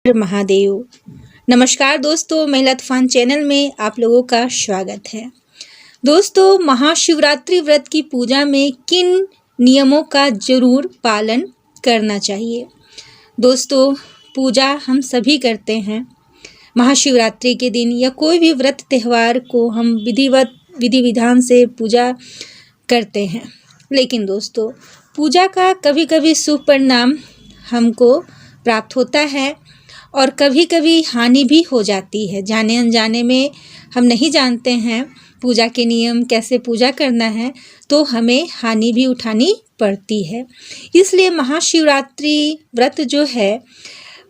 महादेव। नमस्कार दोस्तों, महिला तूफान चैनल में आप लोगों का स्वागत है। दोस्तों, महाशिवरात्रि व्रत की पूजा में किन नियमों का जरूर पालन करना चाहिए। दोस्तों, पूजा हम सभी करते हैं। महाशिवरात्रि के दिन या कोई भी व्रत त्यौहार को हम विधि विधान से पूजा करते हैं। लेकिन दोस्तों, पूजा का कभी कभी शुभ परिणाम हमको प्राप्त होता है और कभी कभी हानि भी हो जाती है। जाने अनजाने में हम नहीं जानते हैं पूजा के नियम, कैसे पूजा करना है, तो हमें हानि भी उठानी पड़ती है। इसलिए महाशिवरात्रि व्रत जो है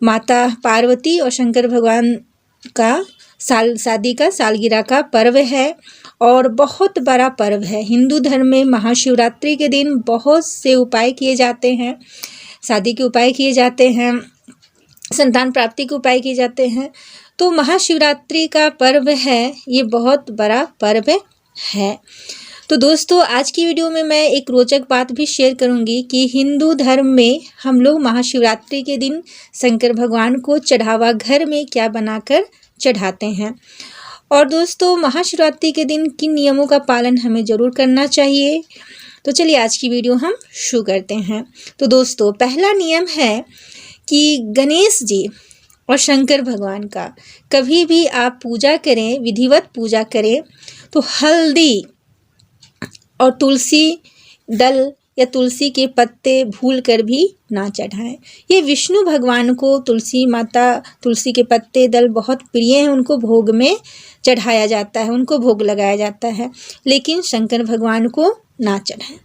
माता पार्वती और शंकर भगवान का शादी का सालगिरह का पर्व है और बहुत बड़ा पर्व है। हिंदू धर्म में महाशिवरात्रि के दिन बहुत से उपाय किए जाते हैं। शादी के उपाय किए जाते हैं, संतान प्राप्ति के उपाय किए जाते हैं। तो महाशिवरात्रि का पर्व है, ये बहुत बड़ा पर्व है। तो दोस्तों, आज की वीडियो में मैं एक रोचक बात भी शेयर करूंगी कि हिंदू धर्म में हम लोग महाशिवरात्रि के दिन शंकर भगवान को चढ़ावा घर में क्या बनाकर चढ़ाते हैं। और दोस्तों, महाशिवरात्रि के दिन किन नियमों का पालन हमें ज़रूर करना चाहिए। तो चलिए आज की वीडियो हम शुरू करते हैं। तो दोस्तों, पहला नियम है कि गणेश जी और शंकर भगवान का कभी भी आप पूजा करें, विधिवत पूजा करें, तो हल्दी और तुलसी दल या तुलसी के पत्ते भूलकर भी ना चढ़ाएं। ये विष्णु भगवान को तुलसी माता, तुलसी के पत्ते दल बहुत प्रिय हैं, उनको भोग में चढ़ाया जाता है, उनको भोग लगाया जाता है, लेकिन शंकर भगवान को ना चढ़ाएं।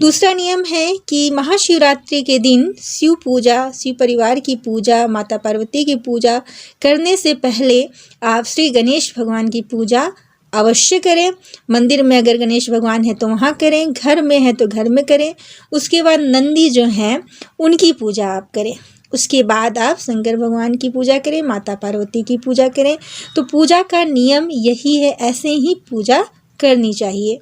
दूसरा नियम है कि महाशिवरात्रि के दिन शिव पूजा, शिव परिवार की पूजा, माता पार्वती की पूजा करने से पहले आप श्री गणेश भगवान की पूजा अवश्य करें। मंदिर में अगर गणेश भगवान है तो वहाँ करें, घर में है तो घर में करें। उसके बाद नंदी जो हैं उनकी पूजा आप करें। उसके बाद आप शंकर भगवान की पूजा करें, माता पार्वती की पूजा करें। तो पूजा का नियम यही है, ऐसे ही पूजा करनी चाहिए।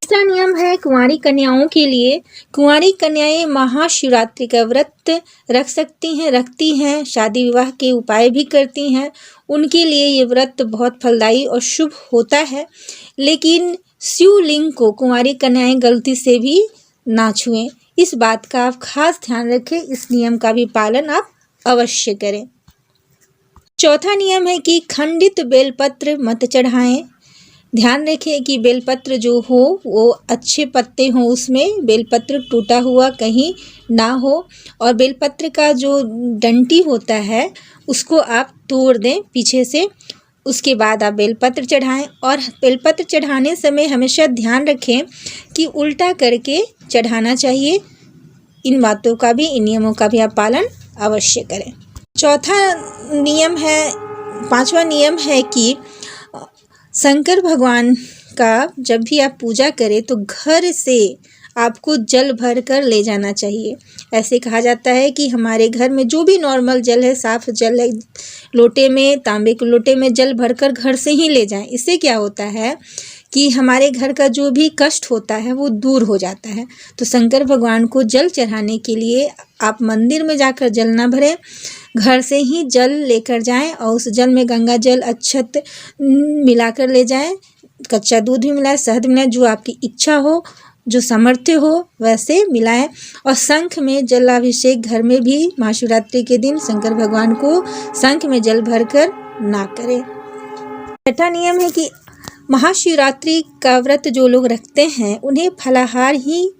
तीसरा नियम है कुंवारी कन्याओं के लिए। कुंवारी कन्याएं महाशिवरात्रि का व्रत रख सकती हैं, रखती हैं, शादी विवाह के उपाय भी करती हैं। उनके लिए ये व्रत बहुत फलदायी और शुभ होता है। लेकिन शिवलिंग को कुंवारी कन्याएं गलती से भी ना छुएं। इस बात का आप खास ध्यान रखें, इस नियम का भी पालन आप अवश्य करें। चौथा नियम है कि खंडित बेलपत्र मत चढ़ाएं। ध्यान रखें कि बेलपत्र जो हो वो अच्छे पत्ते हों, उसमें बेलपत्र टूटा हुआ कहीं ना हो, और बेलपत्र का जो डंटी होता है उसको आप तोड़ दें पीछे से। उसके बाद आप बेलपत्र चढ़ाएं। और बेलपत्र चढ़ाने समय हमेशा ध्यान रखें कि उल्टा करके चढ़ाना चाहिए। इन बातों का भी, इन नियमों का भी आप पालन अवश्य करें। पांचवा नियम है कि शंकर भगवान का जब भी आप पूजा करें तो घर से आपको जल भर कर ले जाना चाहिए। ऐसे कहा जाता है कि हमारे घर में जो भी नॉर्मल जल है, साफ जल है, लोटे में, तांबे के लोटे में जल भरकर घर से ही ले जाएं। इससे क्या होता है कि हमारे घर का जो भी कष्ट होता है वो दूर हो जाता है। तो शंकर भगवान को जल चढ़ाने के लिए आप मंदिर में जाकर जल ना भरें, घर से ही जल लेकर जाएं और उस जल में गंगा जल, अक्षत मिलाकर ले जाएं। कच्चा दूध भी मिलाएं, शहद मिलाएं, जो आपकी इच्छा हो, जो सामर्थ्य हो वैसे मिलाएं। और शंख में जलाभिषेक घर में भी महाशिवरात्रि के दिन शंकर भगवान को शंख में जल भरकर ना करें। छठा नियम है कि महाशिवरात्रि का व्रत जो लोग रखते हैं उन्हें फलाहार ही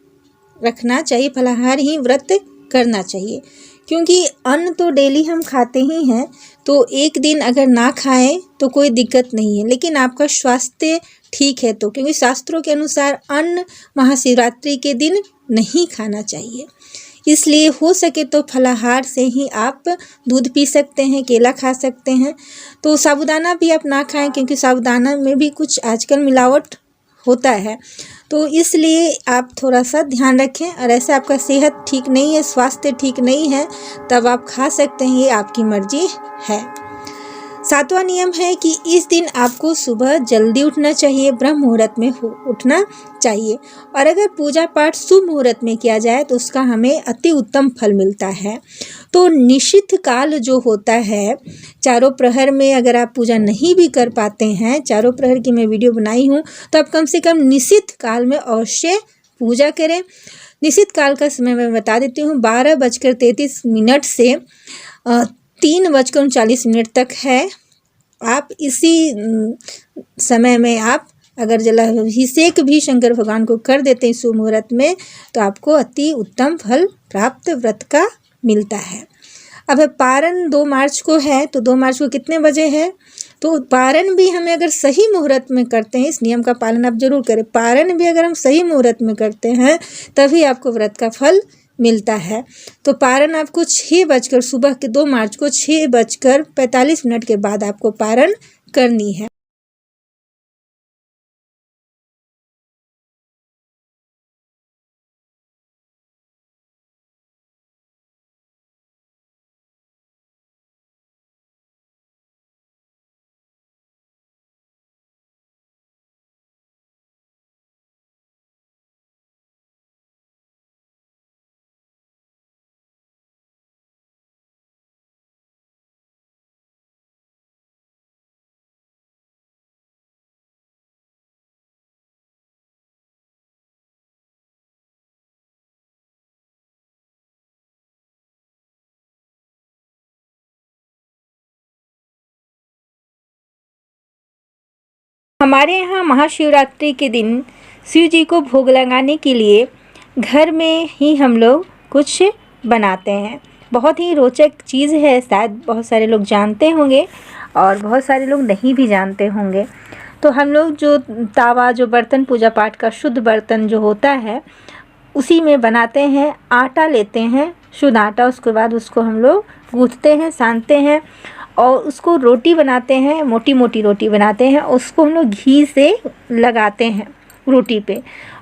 रखना चाहिए, फलाहार ही व्रत करना चाहिए। क्योंकि अन्न तो डेली हम खाते ही हैं, तो एक दिन अगर ना खाएं तो कोई दिक्कत नहीं है, लेकिन आपका स्वास्थ्य ठीक है तो, क्योंकि शास्त्रों के अनुसार अन्न महाशिवरात्रि के दिन नहीं खाना चाहिए। इसलिए हो सके तो फलाहार से ही आप दूध पी सकते हैं, केला खा सकते हैं। तो साबूदाना भी आप ना खाएं, क्योंकि साबूदाना में भी कुछ आजकल मिलावट होता है। तो इसलिए आप थोड़ा सा ध्यान रखें। और ऐसा आपका सेहत ठीक नहीं है, स्वास्थ्य ठीक नहीं है, तब आप खा सकते हैं, ये आपकी मर्जी है। सातवां नियम है कि इस दिन आपको सुबह जल्दी उठना चाहिए, ब्रह्म मुहूर्त में उठना चाहिए। और अगर पूजा पाठ शुभ मुहूर्त में किया जाए तो उसका हमें अति उत्तम फल मिलता है। तो निषिद्ध काल जो होता है, चारों प्रहर में अगर आप पूजा नहीं भी कर पाते हैं, चारों प्रहर की मैं वीडियो बनाई हूँ, तो आप कम से कम निषिद्ध काल में अवश्य पूजा करें। निश्चित काल का समय मैं बता देती हूँ, 12:33 से 3:39 तक है। आप इसी समय में आप अगर जलाभिषेक भी शंकर भगवान को कर देते हैं शुभ मुहूर्त में, तो आपको अति उत्तम फल प्राप्त व्रत का मिलता है। अब पारण 2 मार्च को है, तो 2 मार्च को कितने बजे है? तो पारण भी हमें अगर सही मुहूर्त में करते हैं, इस नियम का पालन आप जरूर करें। पारण भी अगर हम सही मुहूर्त में करते हैं तभी आपको व्रत का फल मिलता है। तो पारण आपको 6 सुबह के 2 मार्च को 6:45 के बाद आपको पारण करनी है। हमारे यहाँ महाशिवरात्रि के दिन शिव जी को भोग लगाने के लिए घर में ही हम लोग कुछ बनाते हैं। बहुत ही रोचक चीज़ है, शायद बहुत सारे लोग जानते होंगे और बहुत सारे लोग नहीं भी जानते होंगे। तो हम लोग जो तावा, जो बर्तन, पूजा पाठ का शुद्ध बर्तन जो होता है, उसी में बनाते हैं। आटा लेते हैं, शुद्ध आटा, उसके बाद उसको हम लोग गूँथते हैं, सानते हैं और उसको रोटी बनाते हैं, मोटी मोटी रोटी बनाते हैं। उसको हम लोग घी से लगाते हैं रोटी पे।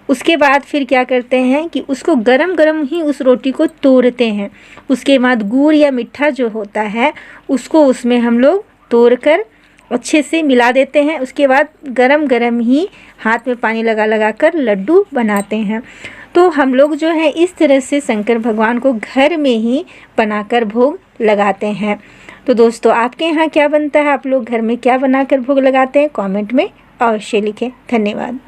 उसके बाद फिर क्या करते हैं कि उसको गरम गरम ही उस रोटी को तोड़ते हैं। उसके बाद गुड़ या मीठा जो होता है उसको उसमें हम लोग तोड़ कर अच्छे से मिला देते हैं। उसके बाद गरम गरम ही हाथ में पानी लगा लगा कर लड्डू बनाते हैं। तो हम लोग जो है इस तरह से शंकर भगवान को घर में ही बनाकर भोग लगाते हैं। तो दोस्तों, आपके यहाँ क्या बनता है? आप लोग घर में क्या बनाकर भोग लगाते हैं? कमेंट में अवश्य लिखें। धन्यवाद।